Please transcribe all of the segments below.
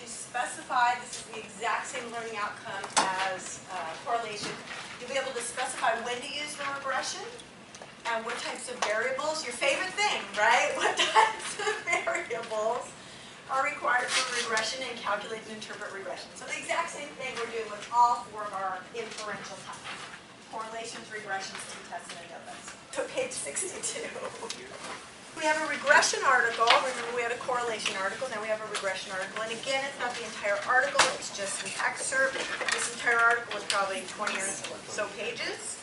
to specify, this is the exact same learning outcome as correlation, you'll be able to specify when to use the regression and what types of variables, your favorite thing, right? What types of variables are required for regression and calculate and interpret regression. So the exact same thing we're doing with all four of our inferential tests. Correlations, regressions, t-tests, and ANOVAs. So page 62. We have a regression article. Remember, we had a correlation article. Now we have a regression article. And again, it's not the entire article. It's just an excerpt. This entire article is probably 20 or so pages.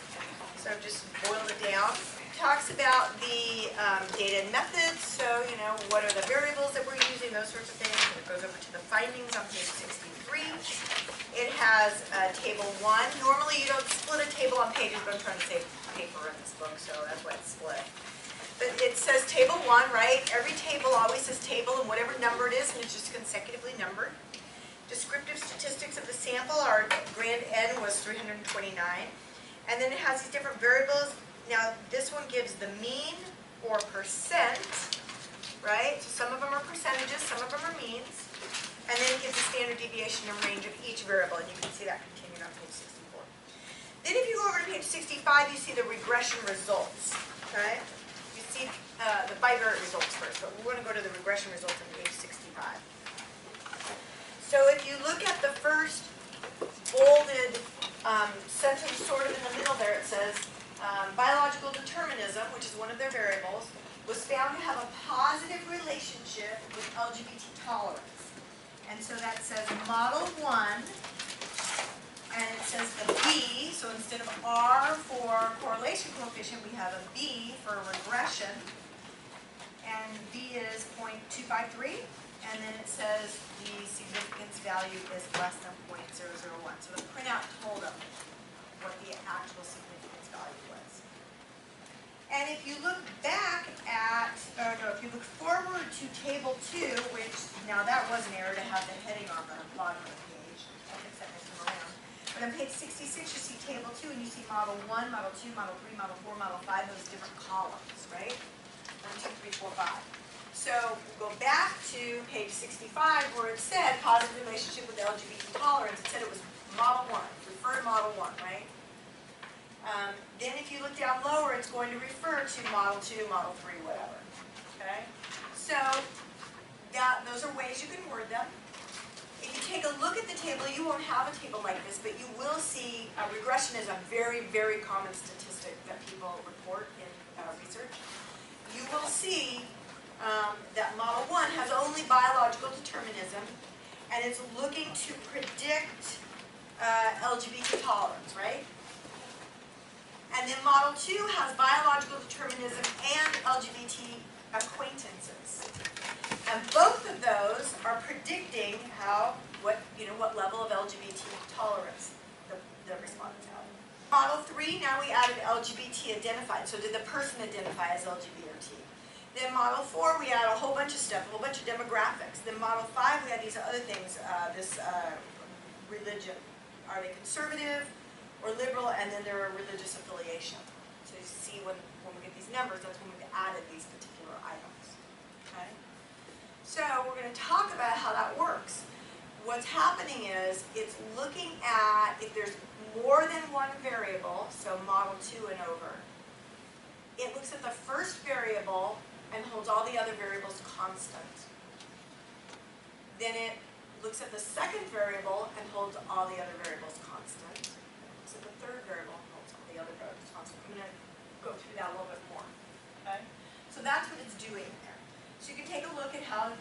So I've just boiled it down. It talks about the data and methods. So, you know, what are the variables that we're using, those sorts of things. And it goes over to the findings on page 63. It has table 1. Normally, you don't split a table on pages, but I'm trying to save paper in this book, so that's why it's split. But it says table 1, right? Every table always says table and whatever number it is, and it's just consecutively numbered. Descriptive statistics of the sample, our grand N was 329. And then it has these different variables. Now, this one gives the mean or percent, right? So some of them are percentages, some of them are means. And then it gives the standard deviation and range of each variable, and you can see that continued on page 64. Then if you go over to page 65, you see the regression results, okay? See the bivariate results first, but we're going to go to the regression results on page 65. So if you look at the first bolded sentence sort of in the middle there, it says biological determinism, which is one of their variables, was found to have a positive relationship with LGBT tolerance. And so that says model 1, and it says the B, so instead of R for correlation coefficient, we have a B for regression, and B is 0.253, and then it says the significance value is less than 0.001. So the printout told them what the actual significance value was. And if you look back at, if you look forward to table 2, which, now that was an error to have the heading on the bottom of the page. I'll fix that next time around. But on page 66, you see table 2, and you see model 1, model 2, model 3, model 4, model 5, those different columns, right? 1, 2, 3, 4, 5. So we'll go back to page 65, where it said positive relationship with LGBT tolerance. It said it was model 1, refer to model 1, right? Then if you look down lower, it's going to refer to model 2, model 3, whatever, okay? So those are ways you can word them. If you take a look at the table, you won't have a table like this, but you will see regression is a very, very common statistic that people report in research. You will see that model 1 has only biological determinism, and it's looking to predict LGBT tolerance, right? And then model 2 has biological determinism and LGBT acquaintances. And both of those are predicting what level of LGBT tolerance the respondents have. Model 3, now we added LGBT identified. So did the person identify as LGBT? Then model 4, we add a whole bunch of stuff, a whole bunch of demographics. Then model 5, we had these other things, religion. Are they conservative or liberal? And then their religious affiliation. So you see when we get these numbers, that's when we've added these particular items. Okay? So we're going to talk about how that works. What's happening is it's looking at if there's more than one variable, so model 2 and over. It looks at the first variable and holds all the other variables constant. Then it looks at the second variable and holds all the other variables constant. It looks at the third variable and holds all the other variables constant. I'm going to go through that a little bit more. Okay? So that's what it's doing there. So you can take a look at how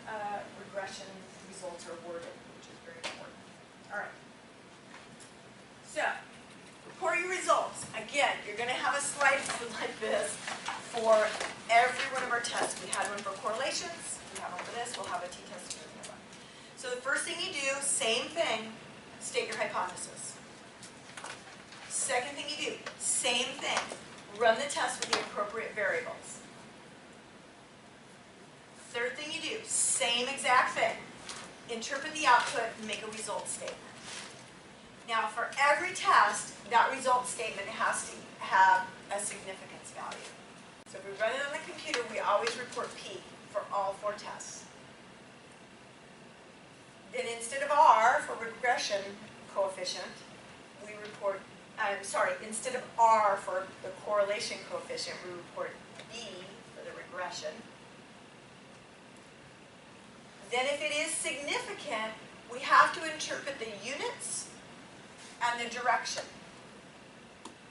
regression results are worded, which is very important. All right. So, report your results. Again, you're going to have a slide like this for every one of our tests. We had one for correlations. We have one for this. We'll have a t-test for the other one. So the first thing you do, same thing, state your hypothesis. Second thing you do, same thing, run the test with the appropriate variables. Third thing you do, same exact thing, interpret the output and make a result statement. Now for every test, that result statement has to have a significance value. So if we run it on the computer, we always report P for all 4 tests. Then in instead of R for regression coefficient, we report, instead of R for the correlation coefficient, we report B for the regression. Then if it is significant, we have to interpret the units and the direction.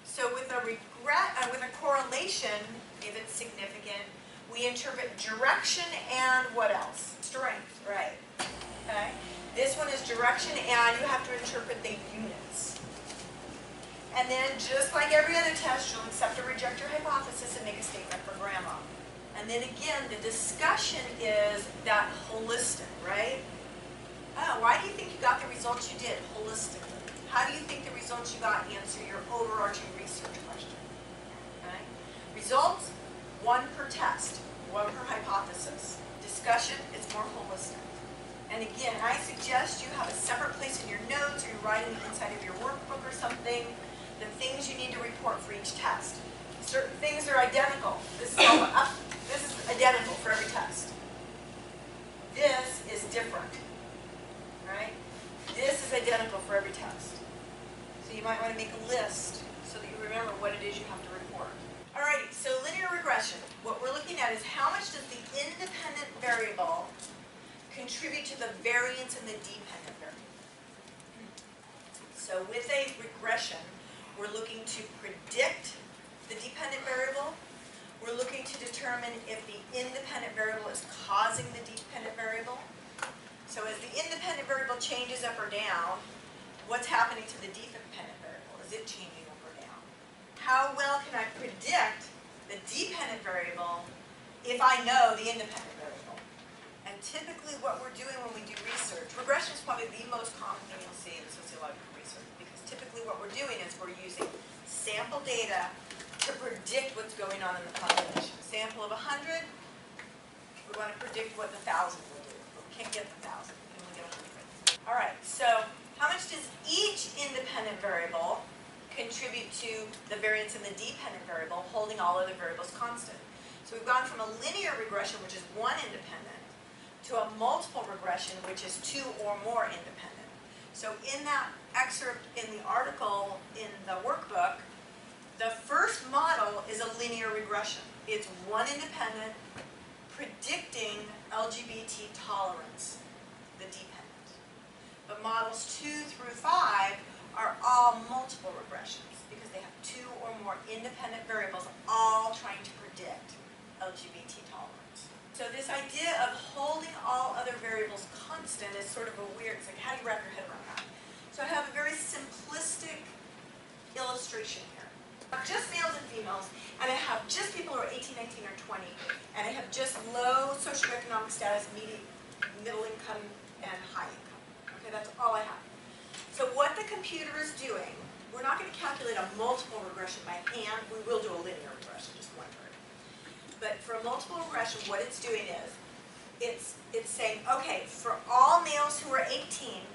So with a correlation, if it's significant, we interpret direction and what else? Strength, right. Okay. This one is direction, and you have to interpret the units. And then, just like every other test, you'll accept or reject your hypothesis and make a statement for grandma. And then again, the discussion is that holistic, right? Oh, why do you think you got the results you did holistically? How do you think the results you got answer your overarching research question? Okay? Results, 1 per test, 1 per hypothesis. Discussion is more holistic. And again, I suggest you have a separate place in your notes, or you're writing inside of your workbook or something, the things you need to report for each test. Certain things are identical. This is identical for every test. This is different, right? This is identical for every test. So you might want to make a list so that you remember what it is you have to report. Alrighty, so linear regression. What we're looking at is how much does the independent variable contribute to the variance in the dependent variable. So with a regression, we're looking to predict the dependent variable. We're looking to determine if the independent variable is causing the dependent variable. So as the independent variable changes up or down, what's happening to the dependent variable? Is it changing up or down? How well can I predict the dependent variable if I know the independent variable? And typically what we're doing when we do research, regression is probably the most common thing you'll see in sociological research, because typically what we're doing is we're using sample data to predict what's going on in the population. Sample of 100, we want to predict what the 1,000 will do, but we can't get the 1,000, we can only get 100. All right, so how much does each independent variable contribute to the variance in the dependent variable, holding all other variables constant? So we've gone from a linear regression, which is 1 independent, to a multiple regression, which is 2 or more independent. So in that excerpt in the article in the workbook, the first model is a linear regression. It's 1 independent predicting LGBT tolerance, the dependent. But models 2 through 5 are all multiple regressions because they have 2 or more independent variables all trying to predict LGBT tolerance. So this idea of holding all other variables constant is sort of a weird, it's like, how do you wrap your head around that? So I have a very simplistic illustration here. Just males and females, and I have just people who are 18, 19, or 20, and I have just low socioeconomic status, middle income, and high income. Okay, that's all I have. So what the computer is doing, we're not going to calculate a multiple regression by hand, we will do a linear regression, just one variable. But for a multiple regression, what it's doing is, it's saying, okay, for all males who are 18,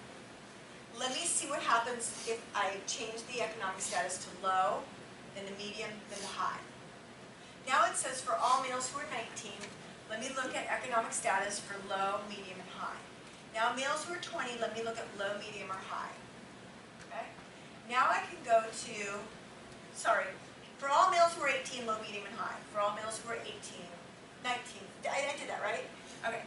let me see what happens if I change the economic status to low, then the medium, then the high. Now it says for all males who are 19, let me look at economic status for low, medium, and high. Now males who are 20, let me look at low, medium, or high. Okay? Now I can go to, for all males who are 18, low, medium, and high. For all males who are 18, 19. I did that, right? Okay.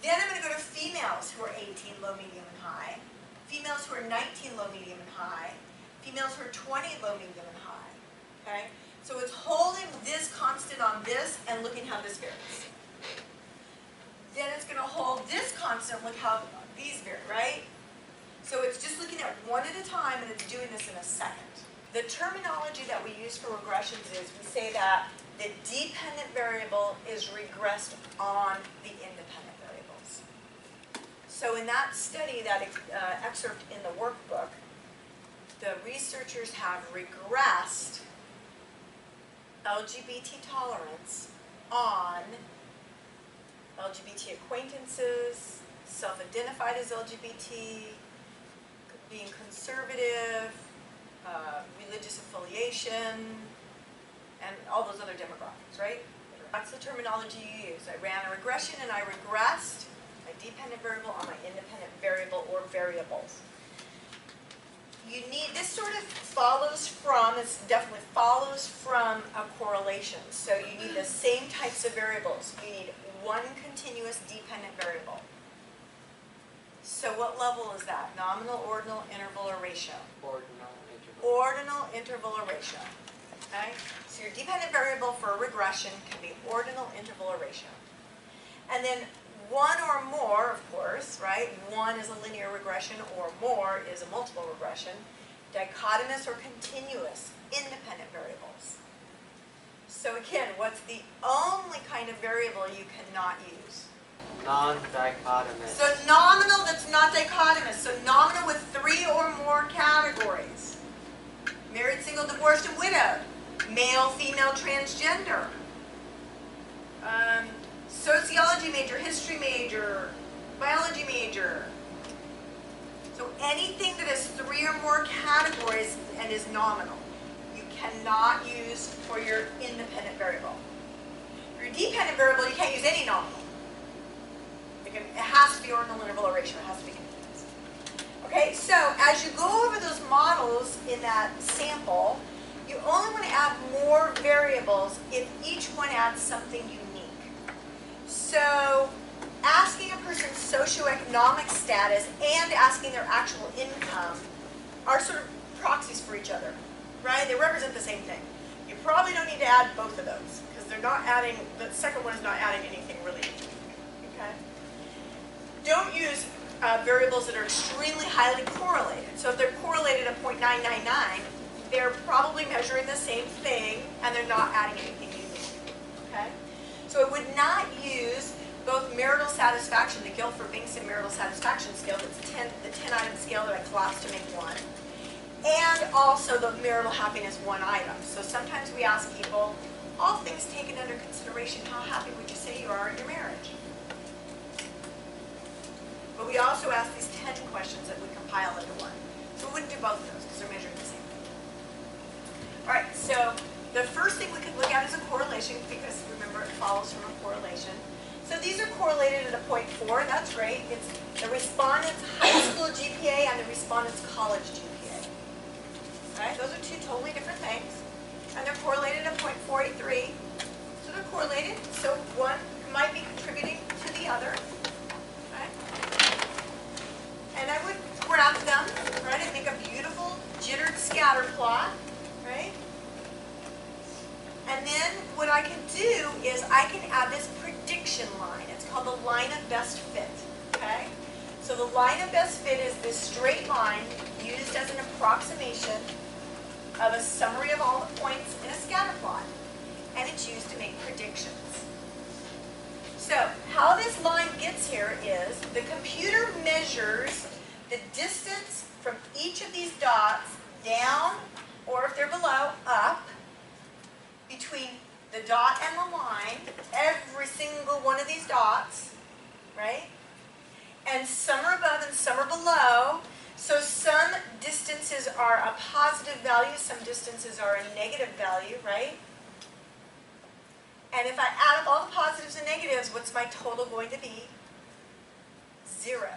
Then I'm going to go to females who are 18, low, medium, and high. Females who are 19, low, medium, and high. Females who are 20, low, medium, and high. Okay? So it's holding this constant on this and looking how this varies. Then it's going to hold this constant, look how these vary, right? So it's just looking at one at a time, and it's doing this in a second. The terminology that we use for regressions is we say that the dependent variable is regressed on the independent variables. So in that study, that excerpt in the workbook, the researchers have regressed LGBT tolerance on LGBT acquaintances, self-identified as LGBT, being conservative, religious affiliation, and all those other demographics, right? That's the terminology you use. I ran a regression and I regressed. I my dependent variable on my independent variable or variables. You need, this sort of follows from, this definitely follows from a correlation. So you need the same types of variables. You need one continuous dependent variable. So what level is that? Nominal, ordinal, interval, or ratio? Ordinal, interval. Ordinal, interval, or ratio. Okay? So your dependent variable for a regression can be ordinal, interval, or ratio. And then one or more, of course, right? One is a linear regression, or more is a multiple regression. Dichotomous or continuous independent variables. So again, what's the only kind of variable you cannot use? Non-dichotomous. So nominal that's not dichotomous. So nominal with 3 or more categories. Married, single, divorced, and widowed. Male, female, transgender. Sociology major, history major, biology major. So anything that has 3 or more categories and is nominal, you cannot use for your independent variable. For your dependent variable, you can't use any nominal. It has to be ordinal, interval, or ratio. It has to be continuous. Okay, so as you go over those models in that sample, you only want to add more variables if each one adds something unique. So asking a person's socioeconomic status and asking their actual income are sort of proxies for each other, right? They represent the same thing. You probably don't need to add both of those because they're not adding, the second one is not adding anything really unique, okay? Don't use variables that are extremely highly correlated. So if they're correlated at 0.999, they're probably measuring the same thing and they're not adding anything unique, okay? So I would not use both marital satisfaction, the Guilford-Bingson marital satisfaction scale, that's the 10-item scale that I collapsed to make one, and also the marital happiness one item. So sometimes we ask people, all things taken under consideration, how happy would you say you are in your marriage? But we also ask these 10 questions that we compile into one. So we wouldn't do both of those because they're measuring the same thing. All right, so the first thing we could look at is a correlation because remember it follows from a correlation. So these are correlated at a 0.4, that's great. It's the respondent's high school GPA and the respondent's college GPA. Right? Those are two totally different things. And they're correlated at 0.43. So they're correlated, so one might be contributing to the other. Right? And I would graph them, right? I'd make a beautiful jittered scatter plot, right? And then what I can do is I can add this prediction line. It's called the line of best fit, okay? So the line of best fit is this straight line used as an approximation of a summary of all the points in a scatter plot. And it's used to make predictions. So how this line gets here is the computer measures the distance from each of these dots down, or if they're below, up, between the dot and the line, every single one of these dots, right? And some are above and some are below. So some distances are a positive value, some distances are a negative value, right? And if I add up all the positives and negatives, what's my total going to be? 0.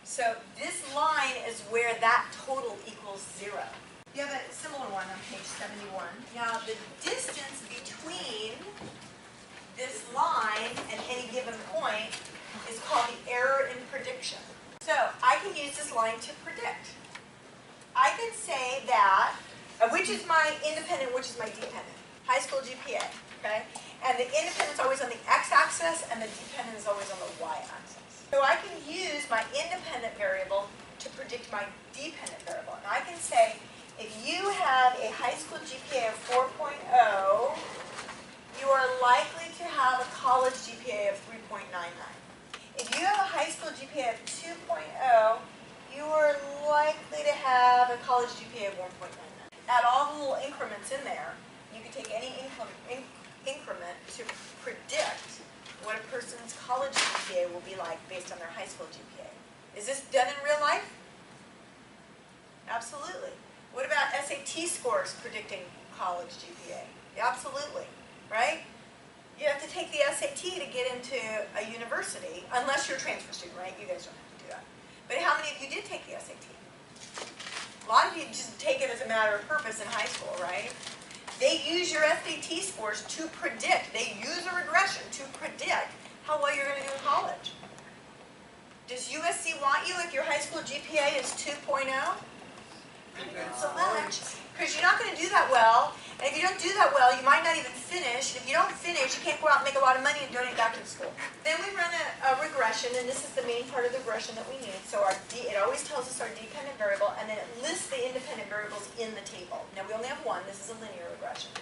So this line is where that total equals 0. You have a similar one on page 71. Now, the distance between this line and any given point is called the error in prediction. So, I can use this line to predict. I can say that, which is my independent, which is my dependent. High school GPA, okay? And the independent is always on the x-axis, and the dependent is always on the y-axis. So I can use my independent variable to predict my dependent variable. And I can say, if you have a high school GPA of 4.0, you are likely to have a college GPA of 3.99. If you have a high school GPA of 2.0, you are likely to have a college GPA of 1.99. Add all the little increments in there. You can take any increment to predict what a person's college GPA will be like based on their high school GPA. Is this done in real life? Absolutely. What about SAT scores predicting college GPA? Absolutely, right? You have to take the SAT to get into a university, unless you're a transfer student, right? You guys don't have to do that. But how many of you did take the SAT? A lot of you just take it as a matter of purpose in high school, right? They use your SAT scores to predict, they use a regression to predict how well you're going to do in college. Does USC want you if your high school GPA is 2.0? Not so much, because you're not going to do that well. And if you don't do that well, you might not even finish. And if you don't finish, you can't go out and make a lot of money and donate back to the school. Then we run a regression, and this is the main part of the regression that we need. So it always tells us our dependent variable, and then it lists the independent variables in the table. Now we only have one. This is a linear regression.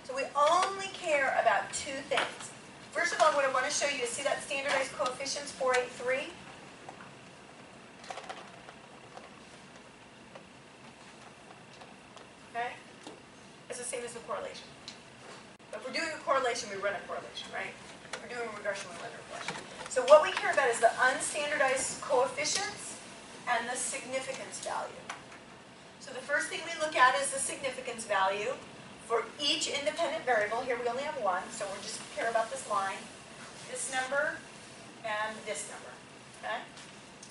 So we only care about two things. First of all, what I want to show you is, see that standardized coefficients, 483? Okay? It's the same as the correlation. If we're doing a correlation, we run a correlation, right? If we're doing a regression, we run a regression. So what we care about is the unstandardized coefficients and the significance value. So the first thing we look at is the significance value for each independent variable. Here we only have one, so we just care about this line, this number, and this number. Okay?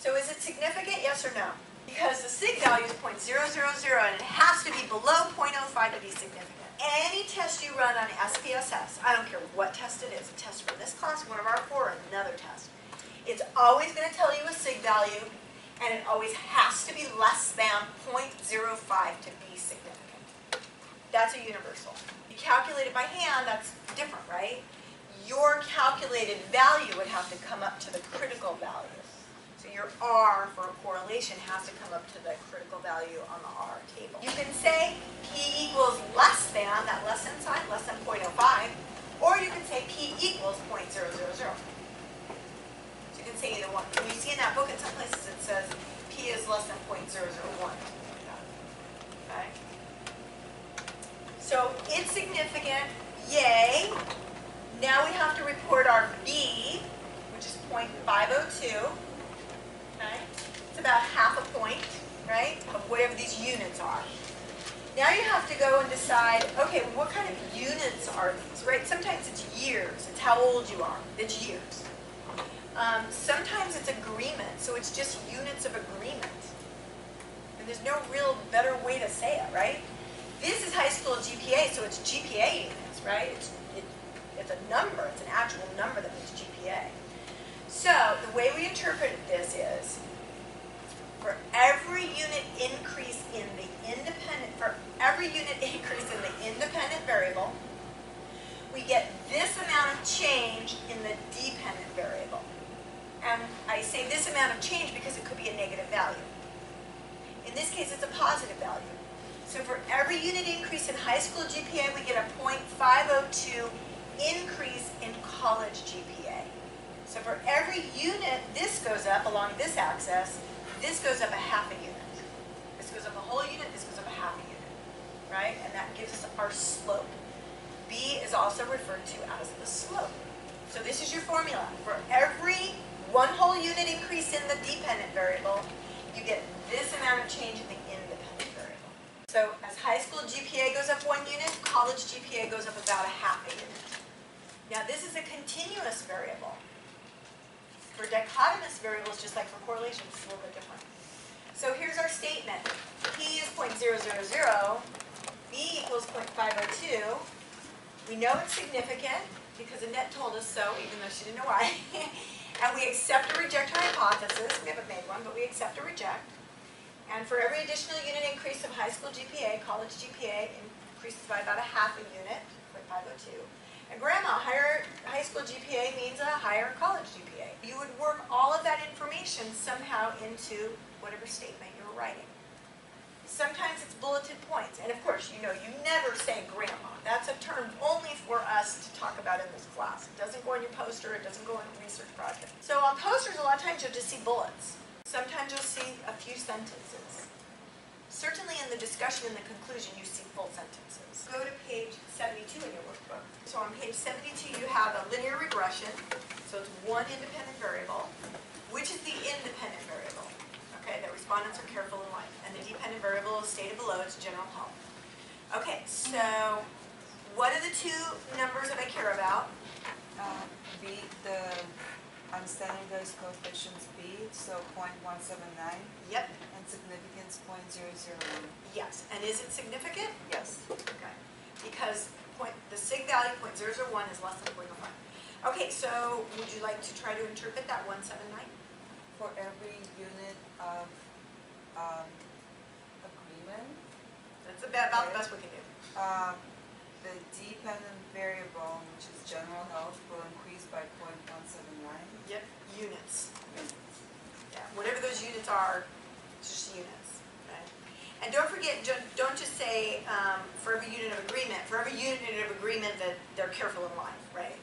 So is it significant, yes or no? Because the sig value is 0.000 and it has to be below 0.05 to be significant. Any test you run on SPSS, I don't care what test it is, a test for this class, one of our four, or another test, it's always going to tell you a sig value, and it always has to be less than 0.05 to be significant. That's a universal. You calculate it by hand, that's different, right? Your calculated value would have to come up to the critical value. So your R for a correlation has to come up to the critical value on the R table. You can say P equals less than, that less than sign, less than 0.05, or you can say P equals 0.000. So you can say either one. When you see in that book, in some places it says P is less than 0.001. Okay? So it's significant, yay. Now we have to report our B, which is 0.502. Okay? It's about half a point, right, of whatever these units are. Now you have to go and decide, okay, what kind of units are these, right? Sometimes it's years. It's how old you are. It's years. Sometimes it's agreement, so it's just units of agreement. And there's no real better way to say it, right? This is high school GPA, so it's GPA units, right? It's a number. It's an actual number that means GPA. So the way we interpret this is, for every unit increase in the independent variable, we get this amount of change in the dependent variable. And I say this amount of change because it could be a negative value. In this case, it's a positive value. So for every unit increase in high school GPA, we get a 0.502 increase in college GPA. So for every unit, this goes up along this axis, this goes up a half a unit. This goes up a whole unit, this goes up a half a unit, right? And that gives us our slope. B is also referred to as the slope. So this is your formula. For every one whole unit increase in the dependent variable, you get this amount of change in the independent variable. So as high school GPA goes up 1 unit, college GPA goes up about a half a unit. Now this is a continuous variable. For dichotomous variables, just like for correlations, it's a little bit different. So here's our statement. P is 0.000, B equals 0.502. We know it's significant because Annette told us so, even though she didn't know why. And we accept or reject our hypothesis. We haven't made one, but we accept or reject. And for every additional unit increase of high school GPA, college GPA increases by about a half a unit, 0.502. And grandma, higher high school GPA means a higher college GPA. You would work all of that information somehow into whatever statement you're writing. Sometimes it's bulleted points. And of course, you know, you never say grandma. That's a term only for us to talk about in this class. It doesn't go on your poster. It doesn't go in a research project. So on posters, a lot of times you'll just see bullets. Sometimes you'll see a few sentences. Certainly in the discussion and the conclusion, you see full sentences. Go to page 72 in your workbook. So on page 72, you have a linear regression. So it's one independent variable. Which is the independent variable? Okay, that respondents are careful in life. And the dependent variable is stated below, it's general health. Okay, so what are the two numbers that I care about? B, the unstandardized coefficients B, so 0.179, Yep, and significance 0.001. yes. And is it significant? Yes. Okay. Because the sig value 0.001 is less than 0.05. Okay, so would you like to try to interpret that 179? For every unit of agreement, That's about the best we can do. the dependent variable, which is general health, will increase by 0.179. Yep, units. Yeah, whatever those units are, it's just units. Okay? And don't forget, don't just say for every unit of agreement. For every unit of agreement that they're careful in life, right?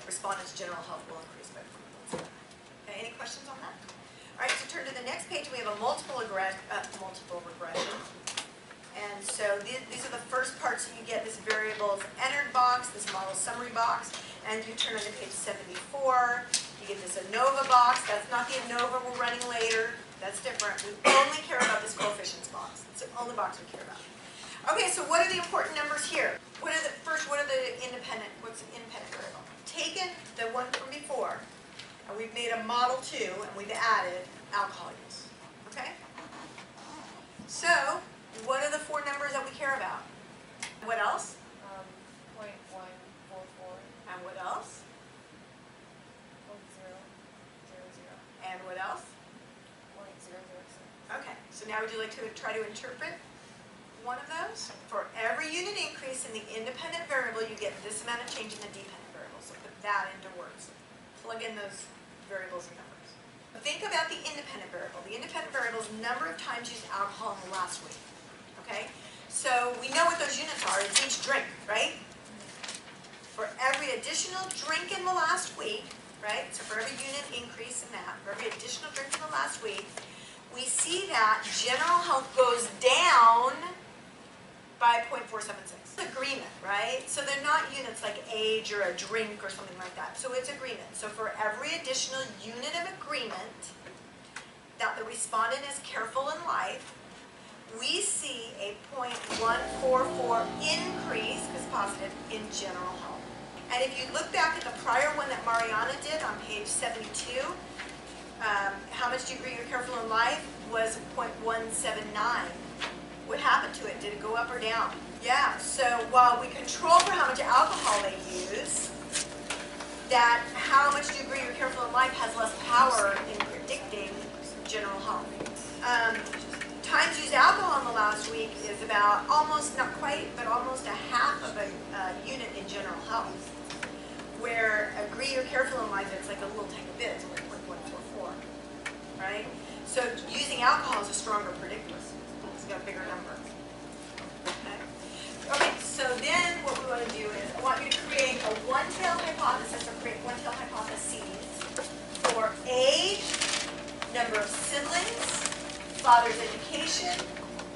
Respondents' general health will increase by 0.179. Okay, any questions on that? All right, so turn to the next page. We have a multiple regression. And so these are the first parts that you get, this variables entered box, this model summary box, and you turn on to page 74. You get this ANOVA box. That's not the ANOVA we're running later. That's different. We only care about this coefficients box. It's the only box we care about. Okay, so what are the important numbers here? What's the independent variable? Taken the one from before, and we've made a model 2, and we've added alcohol use. Okay? So, what are the 4 numbers that we care about? What else? 0.144. And what else? 0.000. And what else? 0.006. Okay, so now would you like to try to interpret one of those? For every unit increase in the independent variable, you get this amount of change in the dependent variable. So put that into words. Plug in those variables and numbers. Think about the independent variable. The independent variable is number of times used alcohol in the last week. Okay? So we know what those units are. It's each drink, right? For every additional drink in the last week, right? So for every unit increase in that, for every additional drink in the last week, we see that general health goes down by 0.476. Agreement, right? So they're not units like age or a drink or something like that. So it's agreement. So for every additional unit of agreement that the respondent is careful in life, we see a 0.144 increase, because positive, in general health. And if you look back at the prior one that Mariana did on page 72, how much do you agree you're careful in life was 0.179. What happened to it? Did it go up or down? Yeah, so while we control for how much alcohol they use, that how much do you agree you're careful in life has less power in predicting general health. Times used alcohol in the last week is about almost, not quite, but almost a half of a unit in general health. Where agree you're careful in life, it's like a little tiny bit, it's like 0.144, right? So using alcohol is a stronger predictor. It's got a bigger number. Okay, so then what we want to do is I want you to create a one-tailed hypothesis, or create one-tailed hypotheses for age, number of siblings, father's education,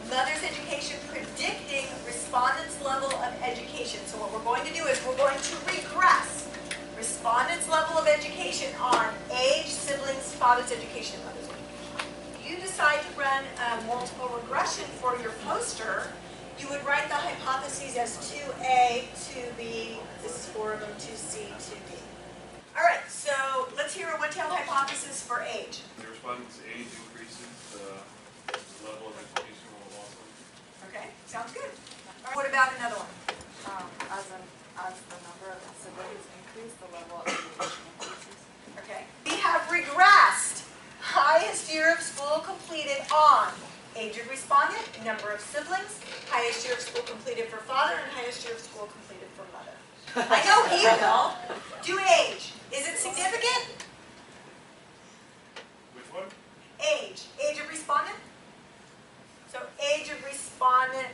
mother's education, predicting respondent's level of education. So what we're going to do is we're going to regress respondent's level of education on age, siblings, father's education, and mother's education. If you decide to run a multiple regression for your poster, you would write the hypotheses as 2A, 2B, this is 4 of them, 2C, 2D. All right, so let's hear a one-tailed hypothesis for age. The respondent's age increases, the level of education will also. Okay, sounds good. All right, what about another one? As the number of siblings increase, the level of education increases. Okay. We have regressed highest year of school completed on age of respondent, number of siblings, highest year of school completed for father, and highest year of school completed for mother. I know he will. Do age. Is it significant? Which one? Age. Age of respondent. So age of respondent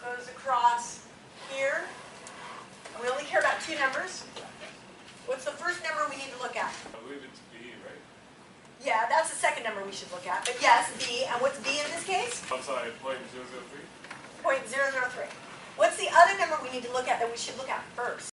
goes across here. And we only care about 2 numbers. What's the first number we need to look at? I believe it's B, right? Yeah, that's the second number we should look at. But yes, B. And what's B in this case? Outside 0.003. 0.003. What's the other number we need to look at that we should look at first?